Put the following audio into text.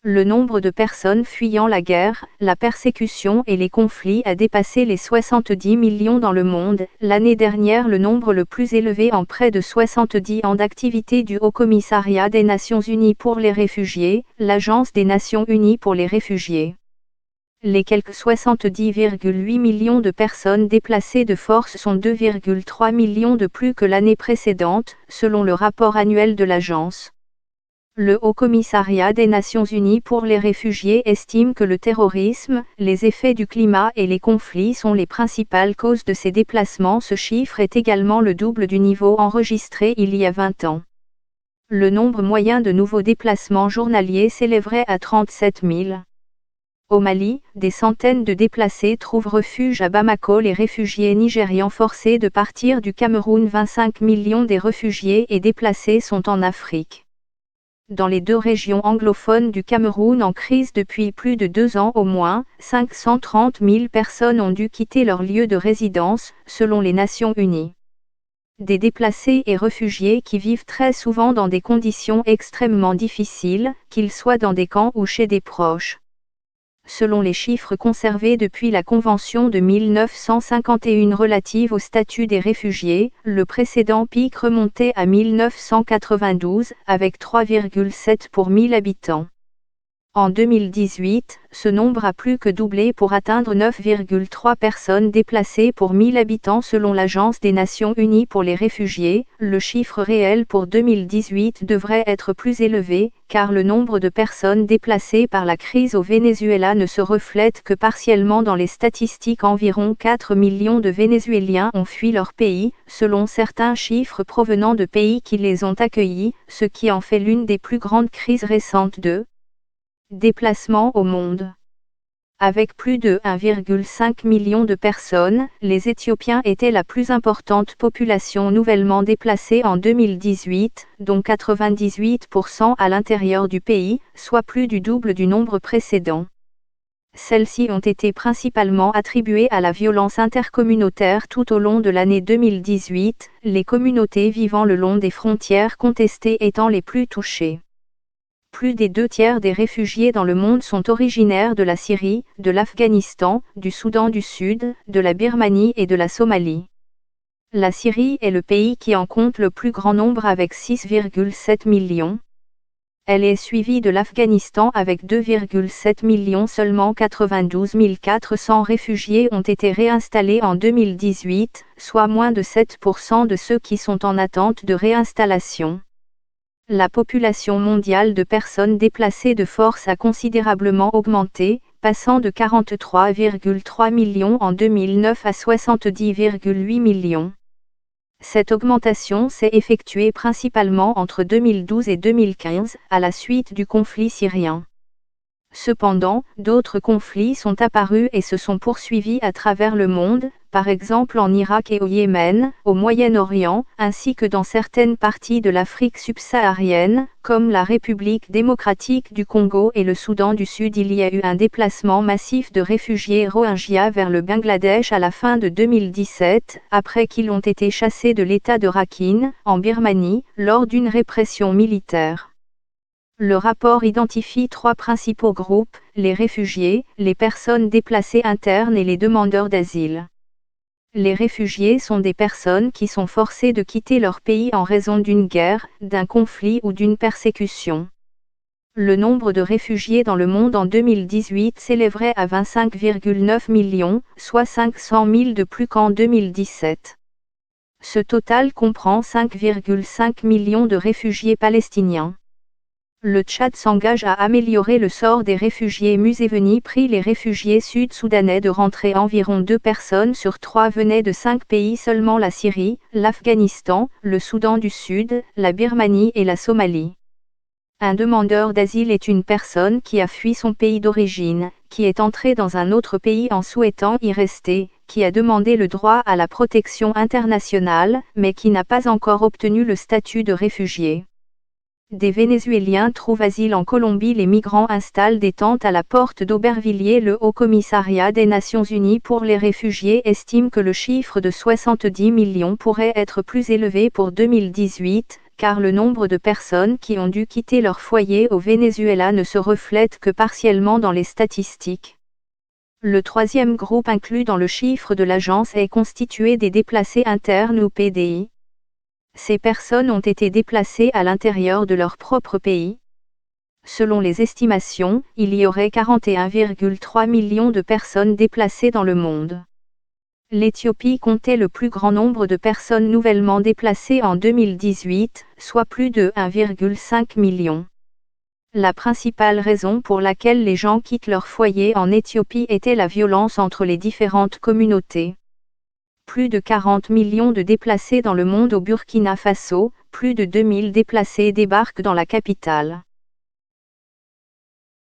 Le nombre de personnes fuyant la guerre, la persécution et les conflits a dépassé les 70 millions dans le monde. L'année dernière, le nombre le plus élevé en près de 70 ans d'activité du Haut-Commissariat des Nations Unies pour les réfugiés, l'Agence des Nations Unies pour les réfugiés. Les quelques 70,8 millions de personnes déplacées de force sont 2,3 millions de plus que l'année précédente, selon le rapport annuel de l'agence. Le Haut-Commissariat des Nations Unies pour les réfugiés estime que le terrorisme, les effets du climat et les conflits sont les principales causes de ces déplacements. Ce chiffre est également le double du niveau enregistré il y a 20 ans. Le nombre moyen de nouveaux déplacements journaliers s'élèverait à 37 000. Au Mali, des centaines de déplacés trouvent refuge à Bamako. Les réfugiés nigérians forcés de partir du Cameroun. 25 millions des réfugiés et déplacés sont en Afrique. Dans les deux régions anglophones du Cameroun en crise depuis plus de 2 ans au moins, 530 000 personnes ont dû quitter leur lieu de résidence, selon les Nations Unies. Des déplacés et réfugiés qui vivent très souvent dans des conditions extrêmement difficiles, qu'ils soient dans des camps ou chez des proches. Selon les chiffres conservés depuis la Convention de 1951 relative au statut des réfugiés, le précédent pic remontait à 1992, avec 3,7 pour 1000 habitants. En 2018, ce nombre a plus que doublé pour atteindre 9,3 personnes déplacées pour 1000 habitants selon l'Agence des Nations Unies pour les réfugiés. Le chiffre réel pour 2018 devrait être plus élevé, car le nombre de personnes déplacées par la crise au Venezuela ne se reflète que partiellement dans les statistiques. Environ 4 millions de Vénézuéliens ont fui leur pays, selon certains chiffres provenant de pays qui les ont accueillis, ce qui en fait l'une des plus grandes crises récentes de déplacement au monde. Avec plus de 1,5 million de personnes, les Éthiopiens étaient la plus importante population nouvellement déplacée en 2018, dont 98% à l'intérieur du pays, soit plus du double du nombre précédent. Celles-ci ont été principalement attribuées à la violence intercommunautaire tout au long de l'année 2018, les communautés vivant le long des frontières contestées étant les plus touchées. Plus des 2/3 des réfugiés dans le monde sont originaires de la Syrie, de l'Afghanistan, du Soudan du Sud, de la Birmanie et de la Somalie. La Syrie est le pays qui en compte le plus grand nombre avec 6,7 millions. Elle est suivie de l'Afghanistan avec 2,7 millions. Seulement 92 400 réfugiés ont été réinstallés en 2018, soit moins de 7% de ceux qui sont en attente de réinstallation. La population mondiale de personnes déplacées de force a considérablement augmenté, passant de 43,3 millions en 2009 à 70,8 millions. Cette augmentation s'est effectuée principalement entre 2012 et 2015, à la suite du conflit syrien. Cependant, d'autres conflits sont apparus et se sont poursuivis à travers le monde, par exemple en Irak et au Yémen, au Moyen-Orient, ainsi que dans certaines parties de l'Afrique subsaharienne, comme la République démocratique du Congo et le Soudan du Sud. Il y a eu un déplacement massif de réfugiés Rohingyas vers le Bangladesh à la fin de 2017, après qu'ils ont été chassés de l'État de Rakhine, en Birmanie, lors d'une répression militaire. Le rapport identifie 3 principaux groupes, les réfugiés, les personnes déplacées internes et les demandeurs d'asile. Les réfugiés sont des personnes qui sont forcées de quitter leur pays en raison d'une guerre, d'un conflit ou d'une persécution. Le nombre de réfugiés dans le monde en 2018 s'élèverait à 25,9 millions, soit 500 000 de plus qu'en 2017. Ce total comprend 5,5 millions de réfugiés palestiniens. Le Tchad s'engage à améliorer le sort des réfugiés. Museveni prie les réfugiés sud-soudanais de rentrer. Environ 2 personnes sur 3 venaient de 5 pays seulement: la Syrie, l'Afghanistan, le Soudan du Sud, la Birmanie et la Somalie. Un demandeur d'asile est une personne qui a fui son pays d'origine, qui est entrée dans un autre pays en souhaitant y rester, qui a demandé le droit à la protection internationale, mais qui n'a pas encore obtenu le statut de réfugié. Des Vénézuéliens trouvent asile en Colombie. Les migrants installent des tentes à la porte d'Aubervilliers. Le Haut-Commissariat des Nations Unies pour les réfugiés estime que le chiffre de 70 millions pourrait être plus élevé pour 2018, car le nombre de personnes qui ont dû quitter leur foyer au Venezuela ne se reflète que partiellement dans les statistiques. Le troisième groupe inclus dans le chiffre de l'agence est constitué des déplacés internes ou PDI. Ces personnes ont été déplacées à l'intérieur de leur propre pays. Selon les estimations, il y aurait 41,3 millions de personnes déplacées dans le monde. L'Éthiopie comptait le plus grand nombre de personnes nouvellement déplacées en 2018, soit plus de 1,5 million. La principale raison pour laquelle les gens quittent leur foyer en Éthiopie était la violence entre les différentes communautés. Plus de 40 millions de déplacés dans le monde. Au Burkina Faso, plus de 2000 déplacés débarquent dans la capitale.